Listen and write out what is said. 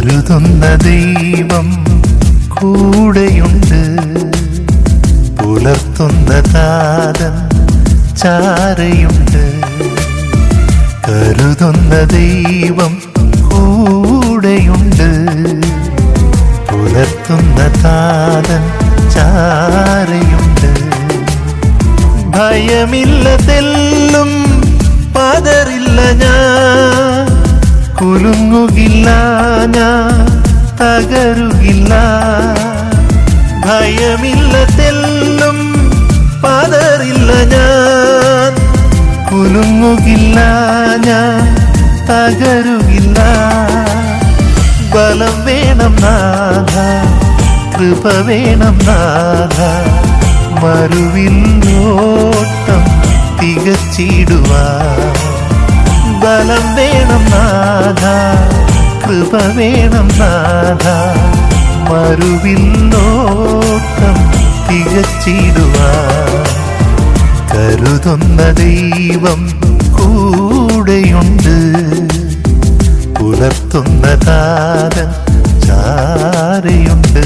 കരുതുന്ന ദൈവം കൂടെയുണ്ട്, പുലർത്തുന്ന താതൻ ചാരയുണ്ട്. കരുതുന്ന ദൈവം കൂടെയുണ്ട്, പുലർത്തുന്ന താതൻ ചാരയുണ്ട്. ഭയമില്ല തെല്ലും പതറില്ല ഞാൻ, കുലുങ്ങുകില്ല ഞാൻ തകരുകില്ല. ഭയമില്ല തെല്ലും പതറില്ല ഞാൻ, കുലുങ്ങുകില്ല ഞാൻ തകരുകില്ല. ബലം വേണം നാഥ, കൃപ വേണം നാഥ, മരുവിൽ ഓട്ടം തികച്ചിടുവാൻ. ബലം വേണം നാഥ, കൃപ വേണം നാഥ, മരുവിൽ ഓട്ടം തികച്ചിടുവാൻ. കരുതുന്ന ദൈവം കൂടെയുണ്ട്, പുലർത്തുന്ന താതൻ ചാരയുണ്ട്.